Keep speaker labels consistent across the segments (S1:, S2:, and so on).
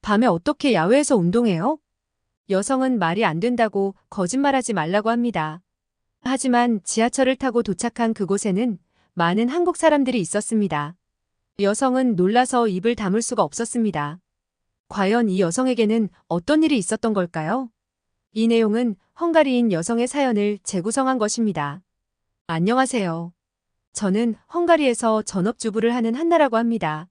S1: 밤에 어떻게 야외에서 운동해요? 여성은 말이 안 된다고 거짓말하지 말라고 합니다. 하지만 지하철을 타고 도착한 그곳에는 많은 한국 사람들이 있었습니다. 여성은 놀라서 입을 다물 수가 없었습니다. 과연 이 여성에게는 어떤 일이 있었던 걸까요? 이 내용은 헝가리인 여성의 사연을 재구성한 것입니다. 안녕하세요. 저는 헝가리에서 전업주부를 하는 한나라고 합니다.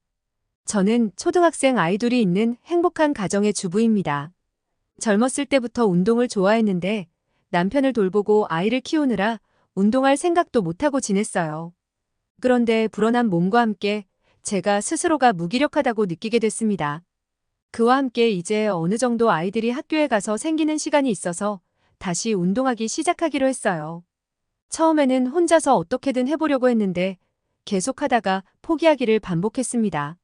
S1: 저는 초등학생 아이들이 있는 행복한 가정의 주부입니다. 젊었을 때부터 운동을 좋아했는데 남편을 돌보고 아이를 키우느라 운동할 생각도 못하고 지냈어요. 그런데 불어난 몸과 함께 제가 스스로가 무기력하다고 느끼게 됐습니다. 그와 함께 이제 어느 정도 아이들이 학교에 가서 생기는 시간이 있어서 다시 운동하기 시작하기로 했어요. 처음에는 혼자서 어떻게든 해보려고 했는데 계속하다가 포기하기를 반복했습니다.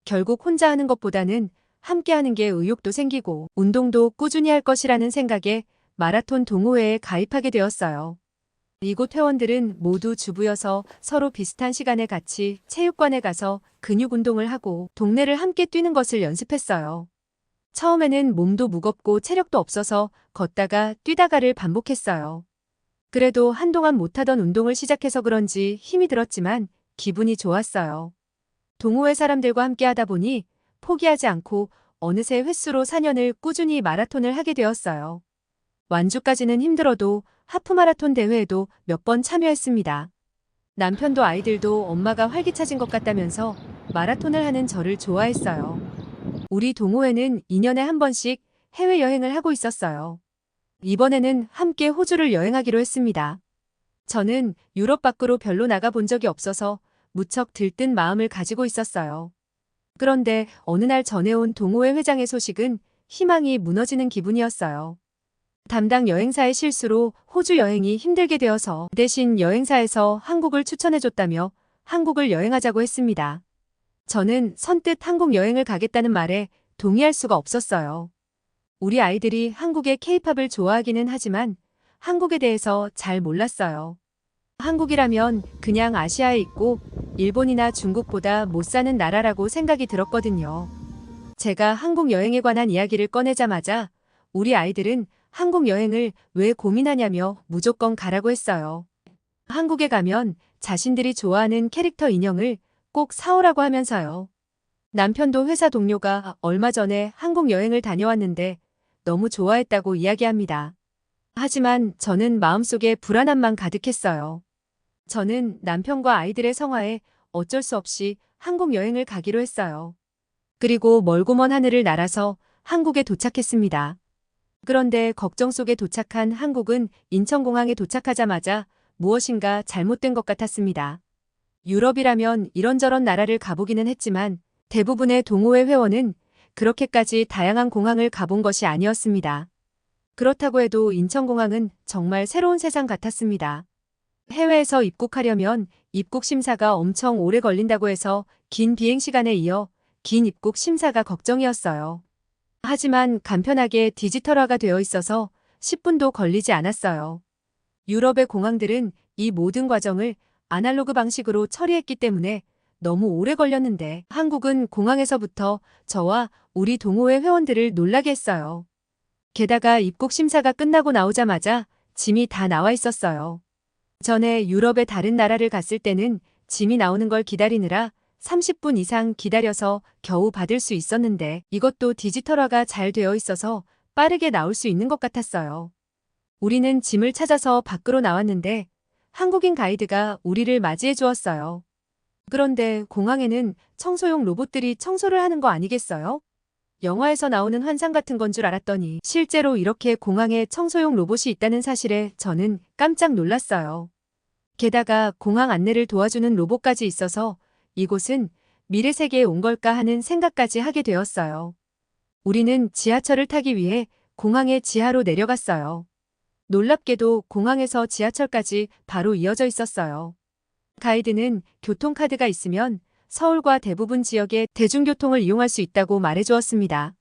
S1: 결국 혼자 하는 것보다는 함께 하는 게 의욕도 생기고 운동도 꾸준히 할 것이라는 생각에 마라톤 동호회에 가입하게 되었어요. 이곳 회원들은 모두 주부여서 서로 비슷한 시간에 같이 체육관에 가서 근육 운동을 하고 동네를 함께 뛰는 것을 연습했어요. 처음에는 몸도 무겁고 체력도 없어서 걷다가 뛰다가를 반복했어요. 그래도 한동안 못하던 운동을 시작해서 그런지 힘이 들었지만 기분이 좋았어요. 동호회 사람들과 함께 하다 보니 포기하지 않고 어느새 횟수로 4년을 꾸준히 마라톤을 하게 되었어요. 완주까지는 힘들어도 하프마라톤 대회에도 몇 번 참여했습니다. 남편도 아이들도 엄마가 활기차진 것 같다면서 마라톤을 하는 저를 좋아했어요. 우리 동호회는 2년에 한 번씩 해외여행을 하고 있었어요. 이번에는 함께 호주를 여행하기로 했습니다. 저는 유럽 밖으로 별로 나가본 적이 없어서 무척 들뜬 마음을 가지고 있었어요. 그런데 어느 날 전해온 동호회 회장의 소식은 희망이 무너지는 기분이었어요. 담당 여행사의 실수로 호주 여행이 힘들게 되어서 대신 여행사에서 한국을 추천해줬다며 한국을 여행하자고 했습니다. 저는 선뜻 한국 여행을 가겠다는 말에 동의할 수가 없었어요. 우리 아이들이 한국의 케이팝을 좋아하기는 하지만 한국에 대해서 잘 몰랐어요. 한국이라면 그냥 아시아에 있고 일본이나 중국보다 못 사는 나라라고 생각이 들었거든요. 제가 한국 여행에 관한 이야기를 꺼내자마자 우리 아이들은 한국 여행을 왜 고민하냐며 무조건 가라고 했어요. 한국에 가면 자신들이 좋아하는 캐릭터 인형을 꼭 사오라고 하면서요. 남편도 회사 동료가 얼마 전에 한국 여행을 다녀왔는데 너무 좋아했다고 이야기합니다. 하지만 저는 마음속에 불안함만 가득했어요. 저는 남편과 아이들의 성화에 어쩔 수 없이 한국 여행을 가기로 했어요. 그리고 멀고 먼 하늘을 날아서 한국에 도착했습니다. 그런데 걱정 속에 도착한 한국은 인천공항에 도착하자마자 무엇인가 잘못된 것 같았습니다. 유럽이라면 이런저런 나라를 가보기는 했지만 대부분의 동호회 회원은 그렇게까지 다양한 공항을 가본 것이 아니었습니다. 그렇다고 해도 인천공항은 정말 새로운 세상 같았습니다. 해외에서 입국하려면 입국 심사가 엄청 오래 걸린다고 해서 긴 비행 시간에 이어 긴 입국 심사가 걱정이었어요. 하지만 간편하게 디지털화가 되어 있어서 10분도 걸리지 않았어요. 유럽의 공항들은 이 모든 과정을 아날로그 방식으로 처리했기 때문에 너무 오래 걸렸는데 한국은 공항에서부터 저와 우리 동호회 회원들을 놀라게 했어요. 게다가 입국 심사가 끝나고 나오자마자 짐이 다 나와 있었어요. 전에 유럽의 다른 나라를 갔을 때는 짐이 나오는 걸 기다리느라 30분 이상 기다려서 겨우 받을 수 있었는데 이것도 디지털화가 잘 되어 있어서 빠르게 나올 수 있는 것 같았어요. 우리는 짐을 찾아서 밖으로 나왔는데 한국인 가이드가 우리를 맞이해 주었어요. 그런데 공항에는 청소용 로봇들이 청소를 하는 거 아니겠어요? 영화에서 나오는 환상 같은 건 줄 알았더니 실제로 이렇게 공항에 청소용 로봇이 있다는 사실에 저는 깜짝 놀랐어요. 게다가 공항 안내를 도와주는 로봇까지 있어서 이곳은 미래 세계에 온 걸까 하는 생각까지 하게 되었어요. 우리는 지하철을 타기 위해 공항의 지하로 내려갔어요. 놀랍게도 공항에서 지하철까지 바로 이어져 있었어요. 가이드는 교통카드가 있으면 서울과 대부분 지역의 대중교통을 이용할 수 있다고 말해주었습니다.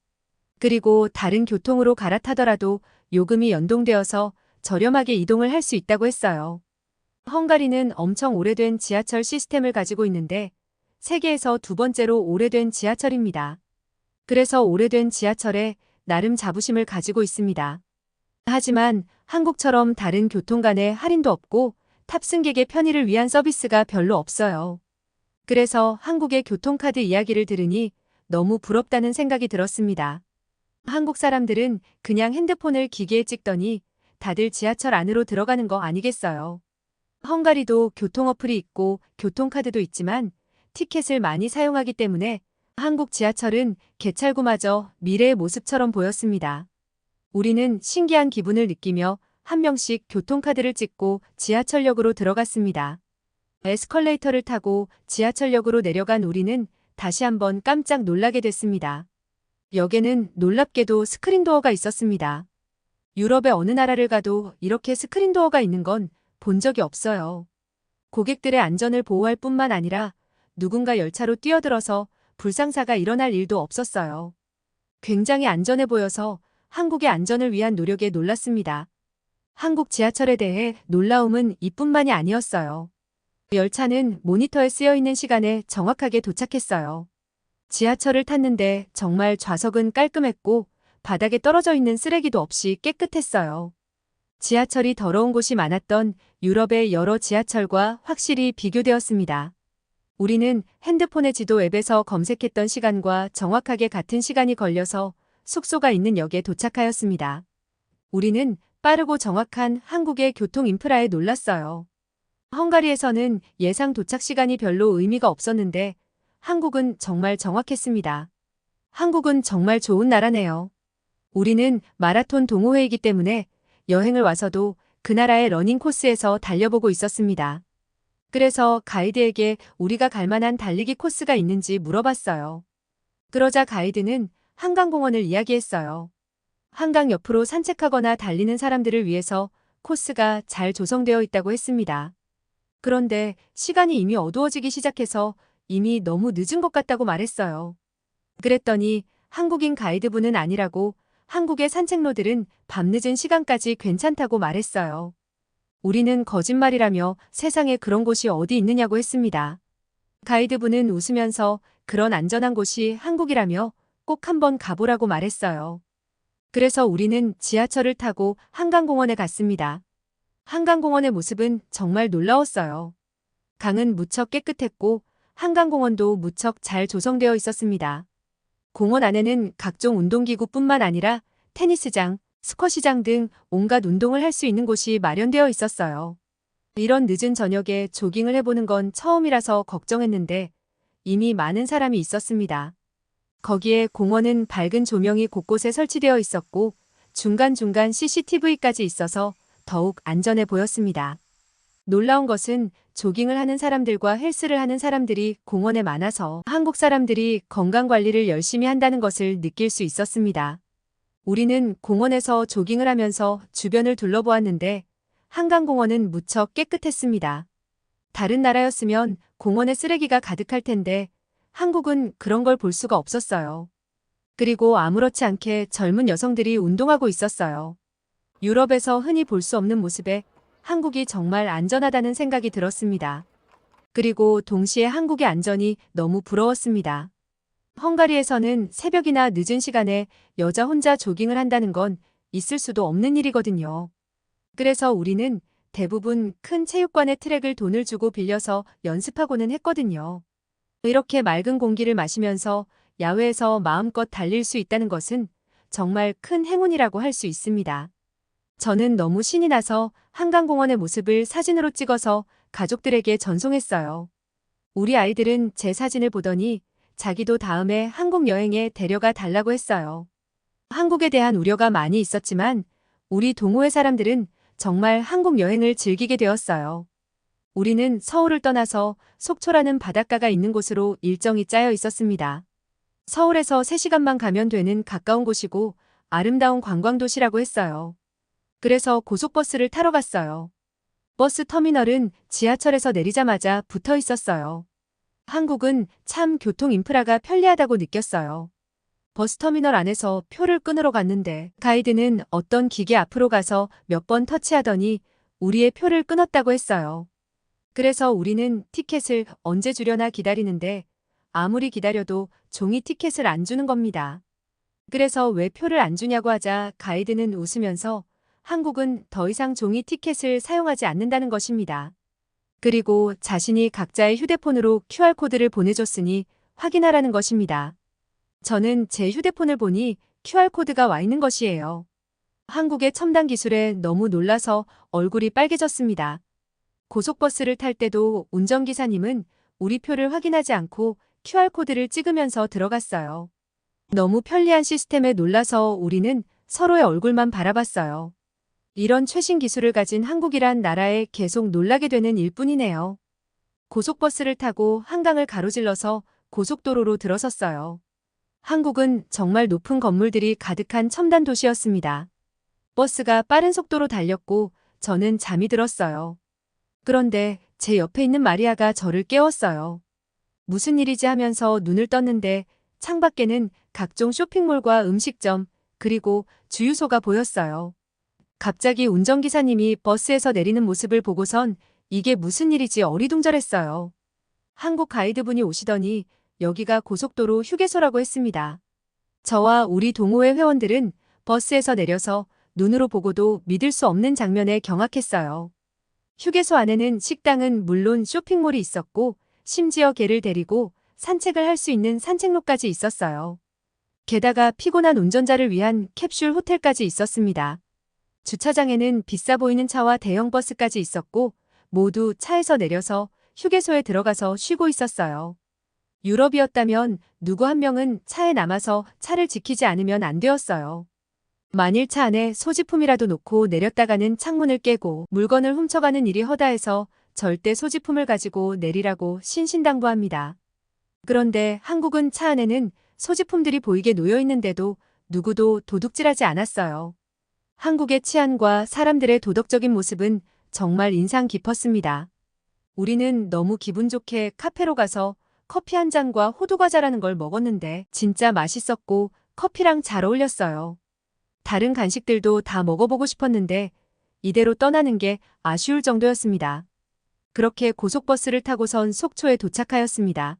S1: 그리고 다른 교통으로 갈아타더라도 요금이 연동되어서 저렴하게 이동을 할 수 있다고 했어요. 헝가리는 엄청 오래된 지하철 시스템을 가지고 있는데 세계에서 두 번째로 오래된 지하철입니다. 그래서 오래된 지하철에 나름 자부심을 가지고 있습니다. 하지만 한국처럼 다른 교통 간의 할인도 없고 탑승객의 편의를 위한 서비스가 별로 없어요. 그래서 한국의 교통카드 이야기를 들으니 너무 부럽다는 생각이 들었습니다. 한국 사람들은 그냥 핸드폰을 기계에 찍더니 다들 지하철 안으로 들어가는 거 아니겠어요? 헝가리도 교통 어플이 있고 교통카드도 있지만 티켓을 많이 사용하기 때문에 한국 지하철은 개찰구마저 미래의 모습처럼 보였습니다. 우리는 신기한 기분을 느끼며 한 명씩 교통카드를 찍고 지하철역으로 들어갔습니다. 에스컬레이터를 타고 지하철역으로 내려간 우리는 다시 한번 깜짝 놀라게 됐습니다. 역에는 놀랍게도 스크린도어가 있었습니다. 유럽의 어느 나라를 가도 이렇게 스크린도어가 있는 건 본 적이 없어요. 고객들의 안전을 보호할 뿐만 아니라 누군가 열차로 뛰어들어서 불상사가 일어날 일도 없었어요. 굉장히 안전해 보여서 한국의 안전을 위한 노력에 놀랐습니다. 한국 지하철에 대해 놀라움은 이뿐만이 아니었어요. 열차는 모니터에 쓰여있는 시간에 정확하게 도착했어요. 지하철을 탔는데 정말 좌석은 깔끔했고 바닥에 떨어져 있는 쓰레기도 없이 깨끗했어요. 지하철이 더러운 곳이 많았던 유럽의 여러 지하철과 확실히 비교되었습니다. 우리는 핸드폰의 지도 앱에서 검색했던 시간과 정확하게 같은 시간이 걸려서 숙소가 있는 역에 도착하였습니다. 우리는 빠르고 정확한 한국의 교통 인프라에 놀랐어요. 헝가리에서는 예상 도착 시간이 별로 의미가 없었는데 한국은 정말 정확했습니다. 한국은 정말 좋은 나라네요. 우리는 마라톤 동호회이기 때문에 여행을 와서도 그 나라의 러닝 코스에서 달려보고 있었습니다. 그래서 가이드에게 우리가 갈 만한 달리기 코스가 있는지 물어봤어요. 그러자 가이드는 한강공원을 이야기했어요. 한강 옆으로 산책하거나 달리는 사람들을 위해서 코스가 잘 조성되어 있다고 했습니다. 그런데 시간이 이미 어두워지기 시작해서 이미 너무 늦은 것 같다고 말했어요. 그랬더니 한국인 가이드분은 아니라고 한국의 산책로들은 밤늦은 시간까지 괜찮다고 말했어요. 우리는 거짓말이라며 세상에 그런 곳이 어디 있느냐고 했습니다. 가이드분은 웃으면서 그런 안전한 곳이 한국이라며 꼭 한번 가보라고 말했어요. 그래서 우리는 지하철을 타고 한강공원에 갔습니다. 한강공원의 모습은 정말 놀라웠어요. 강은 무척 깨끗했고 한강공원도 무척 잘 조성되어 있었습니다. 공원 안에는 각종 운동기구뿐만 아니라 테니스장, 스쿼시장 등 온갖 운동을 할 수 있는 곳이 마련되어 있었어요. 이런 늦은 저녁에 조깅을 해보는 건 처음이라서 걱정했는데 이미 많은 사람이 있었습니다. 거기에 공원은 밝은 조명이 곳곳에 설치되어 있었고 중간중간 CCTV까지 있어서 더욱 안전해 보였습니다. 놀라운 것은 조깅을 하는 사람들과 헬스를 하는 사람들이 공원에 많아서 한국 사람들이 건강관리를 열심히 한다는 것을 느낄 수 있었습니다. 우리는 공원에서 조깅을 하면서 주변을 둘러보았는데 한강공원은 무척 깨끗했습니다. 다른 나라였으면 공원에 쓰레기가 가득할 텐데 한국은 그런 걸 볼 수가 없었어요. 그리고 아무렇지 않게 젊은 여성들이 운동하고 있었어요. 유럽에서 흔히 볼 수 없는 모습에 한국이 정말 안전하다는 생각이 들었습니다. 그리고 동시에 한국의 안전이 너무 부러웠습니다. 헝가리에서는 새벽이나 늦은 시간에 여자 혼자 조깅을 한다는 건 있을 수도 없는 일이거든요. 그래서 우리는 대부분 큰 체육관의 트랙을 돈을 주고 빌려서 연습하고는 했거든요. 이렇게 맑은 공기를 마시면서 야외에서 마음껏 달릴 수 있다는 것은 정말 큰 행운이라고 할 수 있습니다. 저는 너무 신이 나서 한강공원의 모습을 사진으로 찍어서 가족들에게 전송했어요. 우리 아이들은 제 사진을 보더니 자기도 다음에 한국 여행에 데려가 달라고 했어요. 한국에 대한 우려가 많이 있었지만 우리 동호회 사람들은 정말 한국 여행을 즐기게 되었어요. 우리는 서울을 떠나서 속초라는 바닷가가 있는 곳으로 일정이 짜여 있었습니다. 서울에서 3시간만 가면 되는 가까운 곳이고 아름다운 관광도시라고 했어요. 그래서 고속버스를 타러 갔어요. 버스 터미널은 지하철에서 내리자마자 붙어 있었어요. 한국은 참 교통 인프라가 편리하다고 느꼈어요. 버스터미널 안에서 표를 끊으러 갔는데 가이드는 어떤 기계 앞으로 가서 몇 번 터치하더니 우리의 표를 끊었다고 했어요. 그래서 우리는 티켓을 언제 주려나 기다리는데 아무리 기다려도 종이 티켓을 안 주는 겁니다. 그래서 왜 표를 안 주냐고 하자 가이드는 웃으면서 한국은 더 이상 종이 티켓을 사용하지 않는다는 것입니다. 그리고 자신이 각자의 휴대폰으로 QR코드를 보내줬으니 확인하라는 것입니다. 저는 제 휴대폰을 보니 QR코드가 와 있는 것이에요. 한국의 첨단 기술에 너무 놀라서 얼굴이 빨개졌습니다. 고속버스를 탈 때도 운전기사님은 우리 표를 확인하지 않고 QR코드를 찍으면서 들어갔어요. 너무 편리한 시스템에 놀라서 우리는 서로의 얼굴만 바라봤어요. 이런 최신 기술을 가진 한국이란 나라에 계속 놀라게 되는 일뿐이네요. 고속버스를 타고 한강을 가로질러서 고속도로로 들어섰어요. 한국은 정말 높은 건물들이 가득한 첨단 도시였습니다. 버스가 빠른 속도로 달렸고 저는 잠이 들었어요. 그런데 제 옆에 있는 마리아가 저를 깨웠어요. 무슨 일이지 하면서 눈을 떴는데 창밖에는 각종 쇼핑몰과 음식점, 그리고 주유소가 보였어요. 갑자기 운전기사님이 버스에서 내리는 모습을 보고선 이게 무슨 일이지 어리둥절했어요. 한국 가이드분이 오시더니 여기가 고속도로 휴게소라고 했습니다. 저와 우리 동호회 회원들은 버스에서 내려서 눈으로 보고도 믿을 수 없는 장면에 경악했어요. 휴게소 안에는 식당은 물론 쇼핑몰이 있었고 심지어 개를 데리고 산책을 할 수 있는 산책로까지 있었어요. 게다가 피곤한 운전자를 위한 캡슐 호텔까지 있었습니다. 주차장에는 비싸 보이는 차와 대형 버스까지 있었고 모두 차에서 내려서 휴게소에 들어가서 쉬고 있었어요. 유럽이었다면 누구 한 명은 차에 남아서 차를 지키지 않으면 안 되었어요. 만일 차 안에 소지품이라도 놓고 내렸다가는 창문을 깨고 물건을 훔쳐가는 일이 허다해서 절대 소지품을 가지고 내리라고 신신당부합니다. 그런데 한국은 차 안에는 소지품들이 보이게 놓여 있는데도 누구도 도둑질하지 않았어요. 한국의 치안과 사람들의 도덕적인 모습은 정말 인상 깊었습니다. 우리는 너무 기분 좋게 카페로 가서 커피 한 잔과 호두과자라는 걸 먹었는데 진짜 맛있었고 커피랑 잘 어울렸어요. 다른 간식들도 다 먹어보고 싶었는데 이대로 떠나는 게 아쉬울 정도였습니다. 그렇게 고속버스를 타고선 속초에 도착하였습니다.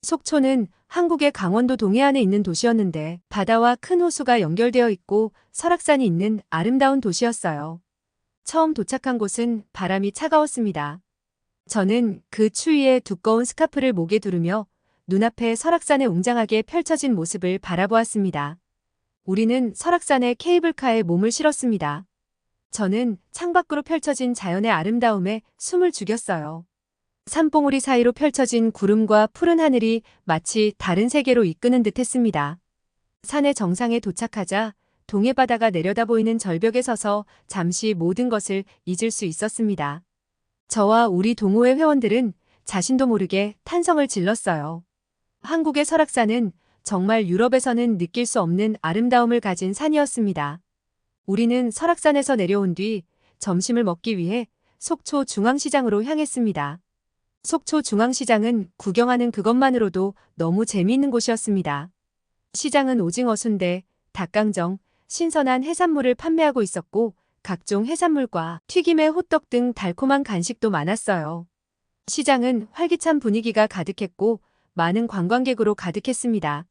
S1: 속초는 한국의 강원도 동해안에 있는 도시였는데 바다와 큰 호수가 연결되어 있고 설악산이 있는 아름다운 도시였어요. 처음 도착한 곳은 바람이 차가웠습니다. 저는 그 추위에 두꺼운 스카프를 목에 두르며 눈앞에 설악산의 웅장하게 펼쳐진 모습을 바라보았습니다. 우리는 설악산의 케이블카에 몸을 실었습니다. 저는 창밖으로 펼쳐진 자연의 아름다움에 숨을 죽였어요. 산봉우리 사이로 펼쳐진 구름과 푸른 하늘이 마치 다른 세계로 이끄는 듯 했습니다. 산의 정상에 도착하자 동해바다가 내려다 보이는 절벽에 서서 잠시 모든 것을 잊을 수 있었습니다. 저와 우리 동호회 회원들은 자신도 모르게 탄성을 질렀어요. 한국의 설악산은 정말 유럽에서는 느낄 수 없는 아름다움을 가진 산이었습니다. 우리는 설악산에서 내려온 뒤 점심을 먹기 위해 속초 중앙시장으로 향했습니다. 속초 중앙시장은 구경하는 그것만으로도 너무 재미있는 곳이었습니다. 시장은 오징어 순대, 닭강정, 신선한 해산물을 판매하고 있었고 각종 해산물과 튀김의 호떡 등 달콤한 간식도 많았어요. 시장은 활기찬 분위기가 가득했고 많은 관광객으로 가득했습니다.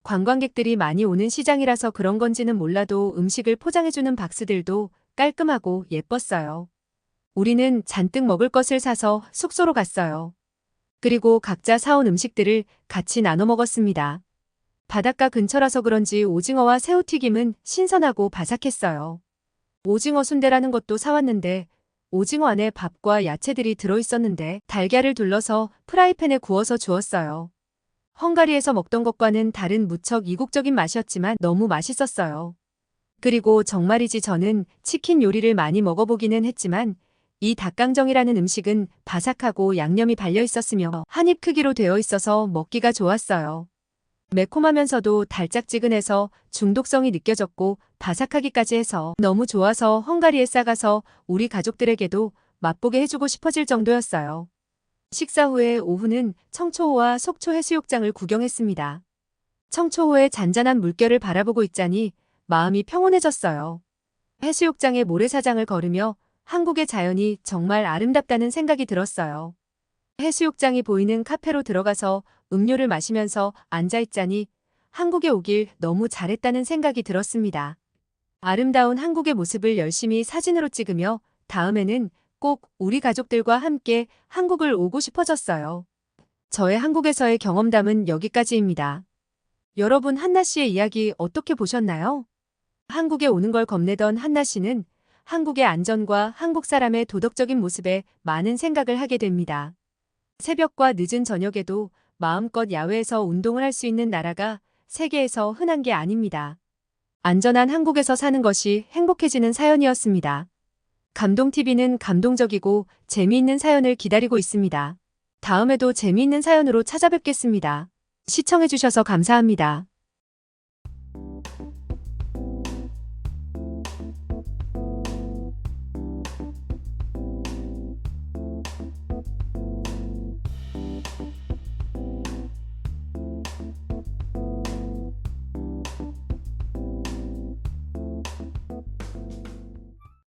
S1: 관광객들이 많이 오는 시장이라서 그런 건지는 몰라도 음식을 포장해주는 박스들도 깔끔하고 예뻤어요. 우리는 잔뜩 먹을 것을 사서 숙소로 갔어요. 그리고 각자 사온 음식들을 같이 나눠 먹었습니다. 바닷가 근처라서 그런지 오징어와 새우튀김은 신선하고 바삭했어요. 오징어 순대라는 것도 사왔는데 오징어 안에 밥과 야채들이 들어있었는데 달걀을 둘러서 프라이팬에 구워서 주었어요. 헝가리에서 먹던 것과는 다른 무척 이국적인 맛이었지만 너무 맛있었어요. 그리고 정말이지 저는 치킨 요리를 많이 먹어보기는 했지만 이 닭강정이라는 음식은 바삭하고 양념이 발려 있었으며 한 입 크기로 되어 있어서 먹기가 좋았어요. 매콤하면서도 달짝지근해서 중독성이 느껴졌고 바삭하기까지 해서 너무 좋아서 헝가리에 싸가서 우리 가족들에게도 맛보게 해주고 싶어질 정도였어요. 식사 후에 오후는 청초호와 속초 해수욕장을 구경했습니다. 청초호의 잔잔한 물결을 바라보고 있자니 마음이 평온해졌어요. 해수욕장의 모래사장을 걸으며 한국의 자연이 정말 아름답다는 생각이 들었어요. 해수욕장이 보이는 카페로 들어가서 음료를 마시면서 앉아있자니 한국에 오길 너무 잘했다는 생각이 들었습니다. 아름다운 한국의 모습을 열심히 사진으로 찍으며 다음에는 꼭 우리 가족들과 함께 한국을 오고 싶어졌어요. 저의 한국에서의 경험담은 여기까지입니다. 여러분 한나 씨의 이야기 어떻게 보셨나요? 한국에 오는 걸 겁내던 한나 씨는 한국의 안전과 한국 사람의 도덕적인 모습에 많은 생각을 하게 됩니다. 새벽과 늦은 저녁에도 마음껏 야외에서 운동을 할 수 있는 나라가 세계에서 흔한 게 아닙니다. 안전한 한국에서 사는 것이 행복해지는 사연이었습니다. 감동TV는 감동적이고 재미있는 사연을 기다리고 있습니다. 다음에도 재미있는 사연으로 찾아뵙겠습니다. 시청해주셔서 감사합니다.